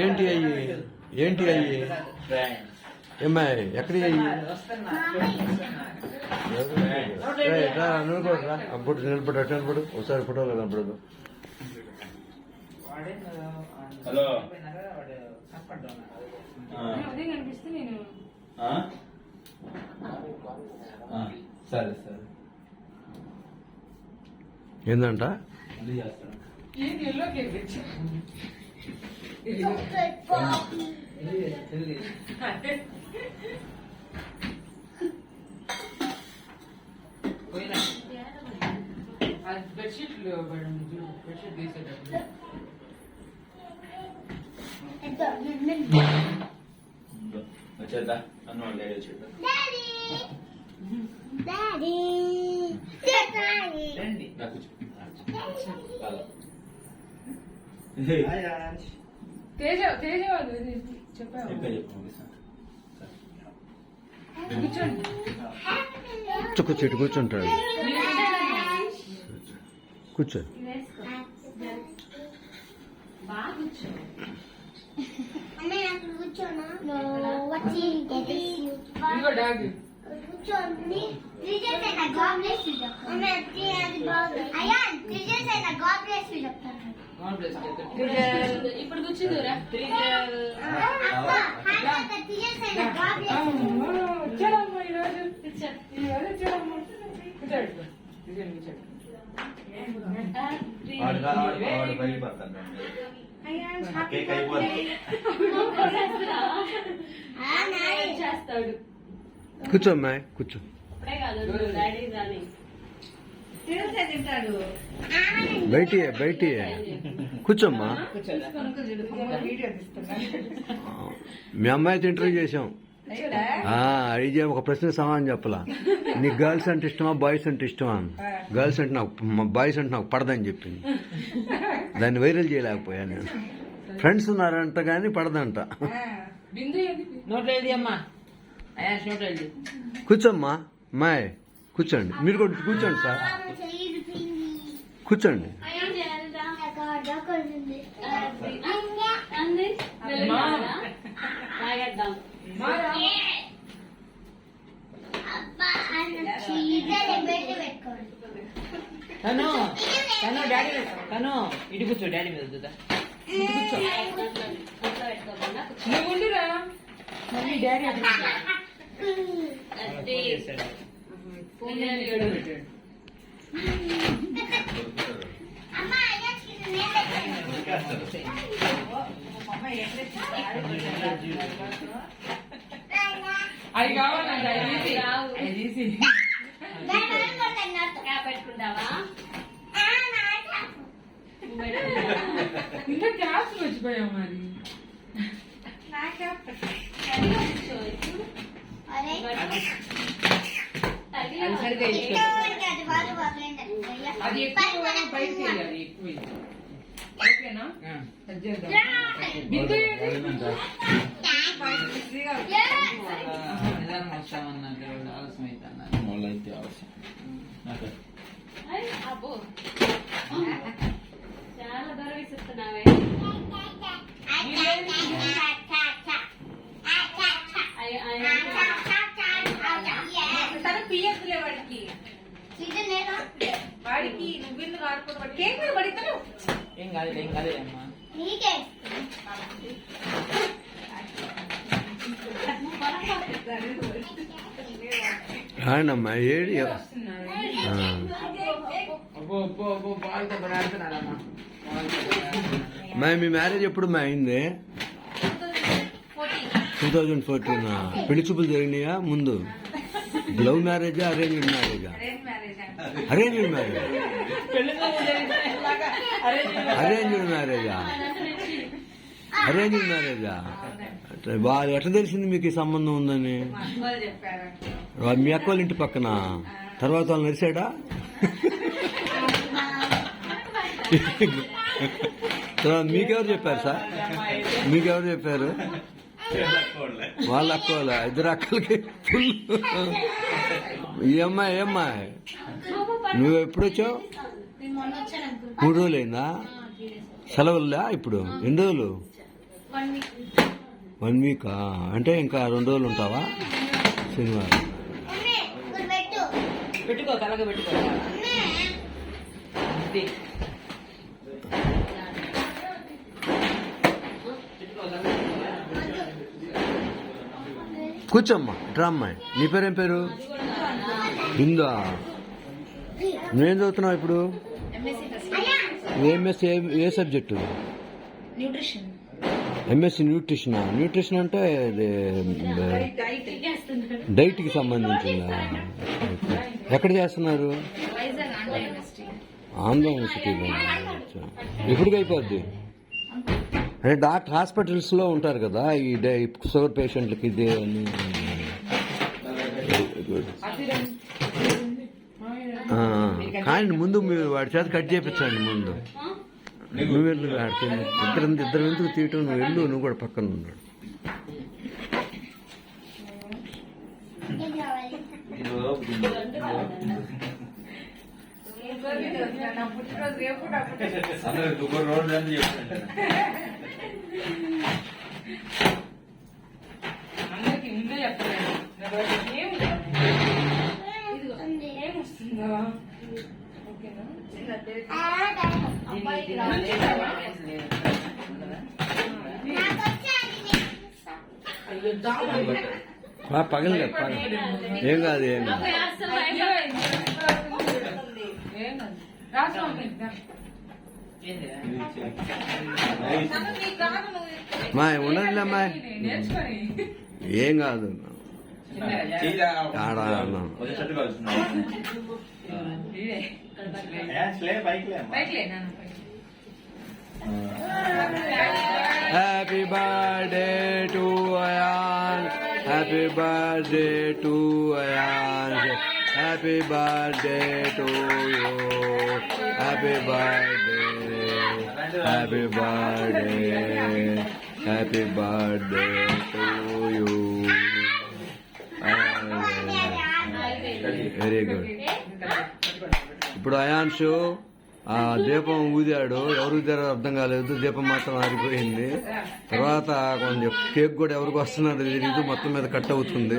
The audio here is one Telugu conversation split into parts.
ఏంటి అయ్యి ఏమ్మాయి ఎక్కడి అయ్యి అప్పుడు నిలబడు అటు నిలబడు ఒకసారి ఫోటోలో కనపడదు. హలో సరే సరే ఏందంట బెడ్షీట్లు బెడ్షీట్ తీసేటప్పుడు వచ్చేద్దా అన్న వాళ్ళు డాడీ వచ్చేద్దా తేజ తేజ చెప్పాను కూర్చోటి కూర్చుంటాడు కూర్చో ఇప్పుడు కూర్చుందిరా చేస్తాడు. కూర్చో అమ్మాయి కూర్చో. బయటి కూర్చోమ్మా. మీ అమ్మాయితో ఇంటర్వ్యూ చేసాం. అడిగే ఒక ప్రశ్న సమాధానం చెప్పలా. నీకు గర్ల్స్ అంటే ఇష్టమా బాయ్స్ అంటే ఇష్టమా? గర్ల్స్ అంటే నాకు బాయ్స్ అంటే నాకు పడదని చెప్పింది. దాన్ని వైరల్ చేయలేకపోయా నేను. ఫ్రెండ్స్ ఉన్నారంట కానీ పడదంట. కూర్చోమ్మా అమ్మాయి కూర్చోండి. మీరు కూడా కూర్చోండి సార్ కూర్చోండి. తను తను డాడీ తను ఇటు కూర్చో డాడీ మీద చూద్దా కూర్చో నువ్వుండిరా మమ్మీ డాడీ అది కావాలండి పెట్టుకుంటావా ఇంకా క్యాప్స్ మర్చిపోయాం మరి. అది ఎక్కువ బయట చేయాలి ఎక్కువ. ఓకేనా చాలా దూరం ఇస్తున్నావే. పియర్లే వాడికి వాడికి నువ్వెందుకు ఆడుకోవడం కేక్ మీద పడితాను. ఏం కాదు ఏం కాదు అమ్మా. ఆయనమ్మా ఏడి మీ మ్యారేజ్ ఎప్పుడు మా అయింది? 2014. పెళ్లి చూపులు జరిగినాయా ముందు? లవ్ మ్యారేజా అరేంజ్డ్ మ్యారేజా? Arranged marriage. అరేంజ్డ్ మ్యారేజా? అరేంజ్డ్ మ్యారేజా? వాళ్ళు ఎట్లా తెలిసింది మీకు ఈ సంబంధం ఉందని? మీ అక్క వాళ్ళ ఇంటి పక్కన. తర్వాత వాళ్ళు నడిచాడా? మీకెవరు చెప్పారు సార్? మీకెవరు చెప్పారు? వాళ్ళ అక్క వాళ్ళ ఇద్దరు అక్కలకి ఫుల్. ఈ అమ్మాయి ఏమ్మాయి నువ్వు ఎప్పుడు వచ్చావు? 3 రోజులైందా? సెలవుల్లా ఇప్పుడు ఎన్ని రోజులు 1 వీకా అంటే ఇంకా 2 రోజులు ఉంటావా శనివారం పెట్టుకో తలగా పెట్టుకో ఇది. కూర్చోమ్మా ఇట్రా అమ్మాయి నీ పేరేం పేరు బిందా నువ్వేం చదువుతున్నావు ఇప్పుడు ఎంఎస్సి ఏ సబ్జెక్టు న్యూట్రిషన్ ఎంఎస్సి న్యూట్రిషన్ అంటే డైట్కి సంబంధించిందా ఎక్కడ చేస్తున్నారు వైజాగ్ ఆంధ్ర యూనివర్సిటీ ఆంధ్ర యూనివర్సిటీలో ఎప్పటికి అయిపోద్ది అంటే హాస్పిటల్స్లో ఉంటారు కదా ఈ షుగర్ పేషెంట్లకి ఇదే అని కానీ ముందు మీరు వాడి చేత కట్ చేయించండి ముందు నువ్వు వెళ్ళు ఆడికి ఇద్దరు ఎందుకు తీయటం నువ్వు వెళ్ళు నువ్వు కూడా పక్కన ఉన్నాడు రోడ్ అని చెప్తాను అందరికి ముందే చెప్పలేదు పగలే ఏం కాదు మా ఉండండి అమ్మాయి ఏం కాదు ఆడ happy birthday to Ayan happy birthday to Ayan happy birthday to you happy birthday happy birthday happy birthday to you very good ఇప్పుడు అయాన్షు ఆ దీపం ఊదాడు ఎవరు ఊదారో అర్థం కాలేదు దీపం మాత్రం ఆరిపోయింది తర్వాత కొంచెం కేక్ కూడా ఎవరికి వస్తున్నాడు తెలియదు మొత్తం మీద కట్ అవుతుంది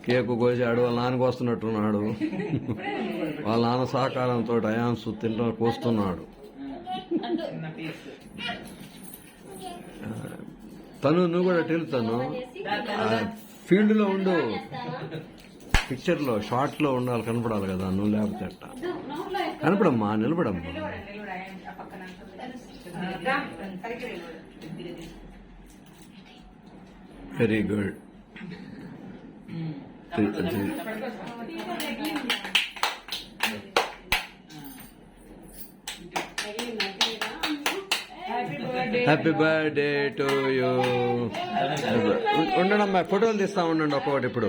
కేక్ కోసాడు వాళ్ళ నాన్నకు వస్తున్నట్టున్నాడు వాళ్ళ నాన్న సహకారంతో అయాన్షు కోస్తున్నాడు తను నువ్వు కూడా తెలుతాను ఫీల్డ్ లో ఉండు పిక్చర్ లో షార్ట్ లో ఉండాలి కనపడాలి కదా నువ్వు లేకపోతే అట్ట కనపడమ్మా నిలబడమ్మా very good happy birthday to you ఉండడమ్మా ఫోటోలు తీస్తా ఉండండి ఒక్కొక్కటి ఇప్పుడు